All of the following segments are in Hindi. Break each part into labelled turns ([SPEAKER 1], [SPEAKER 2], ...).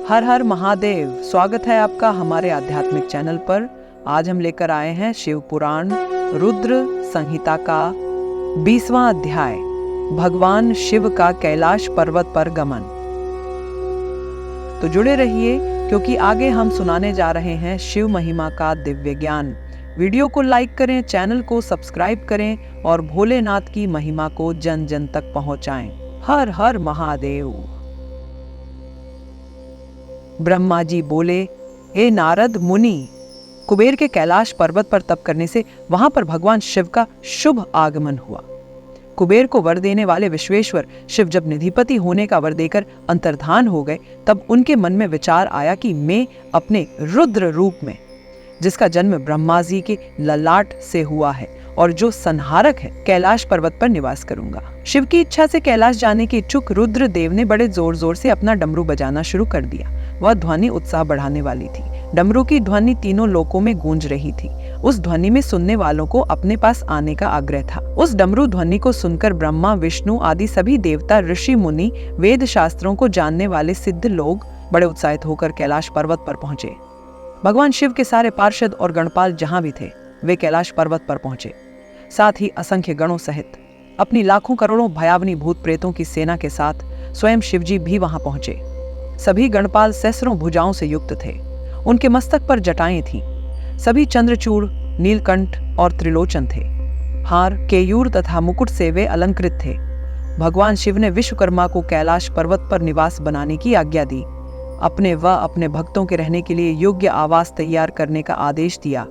[SPEAKER 1] हर हर महादेव। स्वागत है आपका हमारे आध्यात्मिक चैनल पर। आज हम लेकर आए हैं शिव पुराण रुद्र संहिता का 20वां अध्याय, भगवान शिव का कैलाश पर्वत पर गमन। तो जुड़े रहिए, क्योंकि आगे हम सुनाने जा रहे हैं शिव महिमा का दिव्य ज्ञान। वीडियो को लाइक करें, चैनल को सब्सक्राइब करें और भोलेनाथ की महिमा को जन जन तक पहुंचाएं। हर हर महादेव। ब्रह्मा जी बोले, हे नारद मुनि, कुबेर के कैलाश पर्वत पर तप करने से वहां पर भगवान शिव का शुभ आगमन हुआ। कुबेर को वर देने वाले विश्वेश्वर शिव जब निधिपति होने का वर देकर अंतर्धान हो गए, तब उनके मन में विचार आया कि मैं अपने रुद्र रूप में, जिसका जन्म ब्रह्मा जी के ललाट से हुआ है और जो संहारक है, कैलाश पर्वत पर निवास करूंगा। शिव की इच्छा से कैलाश जाने के इच्छुक रुद्र देव ने बड़े जोर जोर से अपना डमरू बजाना शुरू कर दिया। वह ध्वनि उत्साह बढ़ाने वाली थी। डमरू की ध्वनि तीनों लोकों में गूंज रही थी। उस ध्वनि में सुनने वालों को अपने पास आने का आग्रह था। उस डमरू ध्वनि को सुनकर ब्रह्मा, विष्णु आदि सभी देवता, ऋषि मुनि, वेद शास्त्रों को जानने वाले सिद्ध लोग बड़े उत्साहित होकर कैलाश पर्वत पर पहुंचे। भगवान शिव के सारे पार्षद और गणपाल जहां भी थे, वे कैलाश पर्वत पर पहुंचे। साथ ही असंख्य गणों सहित अपनी लाखों करोड़ों भयावनी भूत प्रेतों की सेना के साथ स्वयं शिवजी भी वहां पहुंचे। सभी गणपाल सहस्रों भुजाओं से युक्त थे। उनके मस्तक पर जटाएं थीं। सभी चंद्रचूड़, नीलकंठ और त्रिलोचन थे। हार, केयूर तथा मुकुट से वे अलंकृत थे। भगवान शिव ने विश्वकर्मा को कैलाश पर्वत पर निवास बनाने की आज्ञा दी। अपने व अपने भक्तों के रहने के लिए योग्य आवास तैयार करने का आदेश दिया।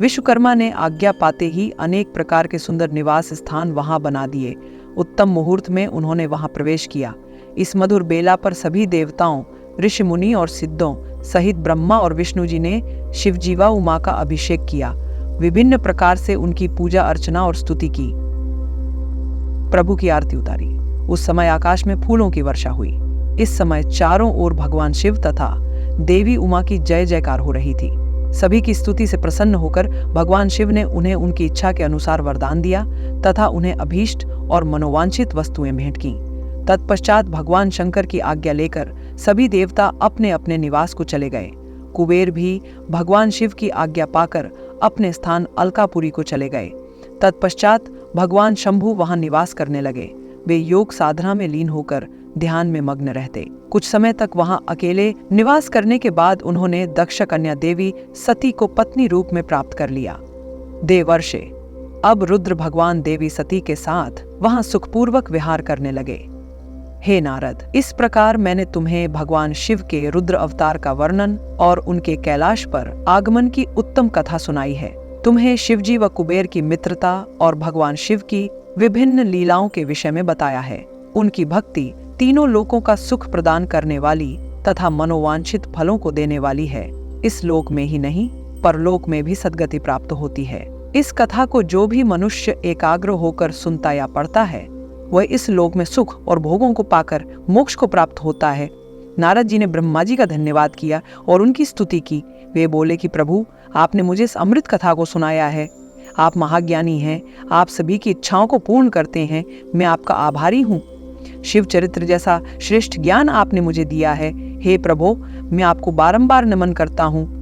[SPEAKER 1] विश्वकर्मा ने आज्ञा पाते ही अनेक प्रकार के सुंदर निवास स्थान वहां बना दिए। उत्तम मुहूर्त में उन्होंने वहां प्रवेश किया। इस मधुर बेला पर सभी देवताओं, ऋषि मुनि और सिद्धों सहित ब्रह्मा और विष्णु जी ने शिवजी व उमा का अभिषेक किया। विभिन्न प्रकार से उनकी पूजा अर्चना और स्तुति की। प्रभु की आरती उतारी। उस समय आकाश में फूलों की वर्षा हुई। इस समय चारों ओर भगवान शिव तथा देवी उमा की जय जयकार हो रही थी। सभी की स्तुति से प्रसन्न होकर भगवान शिव ने उन्हें उनकी इच्छा के अनुसार वरदान दिया तथा उन्हें अभीष्ट और मनोवांछित वस्तुएं भेंट की। तत्पश्चात भगवान शंकर की आज्ञा लेकर सभी देवता अपने अपने निवास को चले गए। कुबेर भी भगवान शिव की आज्ञा पाकर अपने स्थान अलकापुरी को चले गए। तत्पश्चात भगवान शंभु वहां निवास करने लगे। वे योग साधना में लीन होकर ध्यान में मग्न रहते। कुछ समय तक वहां अकेले निवास करने के बाद उन्होंने दक्ष कन्या देवी सती को पत्नी रूप में प्राप्त कर लिया। देवर्षे, अब रुद्र भगवान देवी सती के साथ वहां सुखपूर्वक विहार करने लगे। हे नारद, इस प्रकार मैंने तुम्हें भगवान शिव के रुद्र अवतार का वर्णन और उनके कैलाश पर आगमन की उत्तम कथा सुनाई है। तुम्हें शिवजी व कुबेर की मित्रता और भगवान शिव की विभिन्न लीलाओं के विषय में बताया है। उनकी भक्ति तीनों लोकों का सुख प्रदान करने वाली तथा मनोवांछित फलों को देने वाली है। इस लोक में ही नहीं, परलोक में भी सद्गति प्राप्त होती है। इस कथा को जो भी मनुष्य एकाग्र होकर सुनता या पढ़ता है, वह इस लोक में सुख और भोगों को पाकर मोक्ष को प्राप्त होता है। नारद जी ने ब्रह्मा जी का धन्यवाद किया और उनकी स्तुति की। वे बोले कि प्रभु, आपने मुझे इस अमृत कथा को सुनाया है। आप महाज्ञानी हैं, आप सभी की इच्छाओं को पूर्ण करते हैं। मैं आपका आभारी हूँ। शिव चरित्र जैसा श्रेष्ठ ज्ञान आपने मुझे दिया है। हे प्रभु, मैं आपको बारंबार नमन करता हूँ।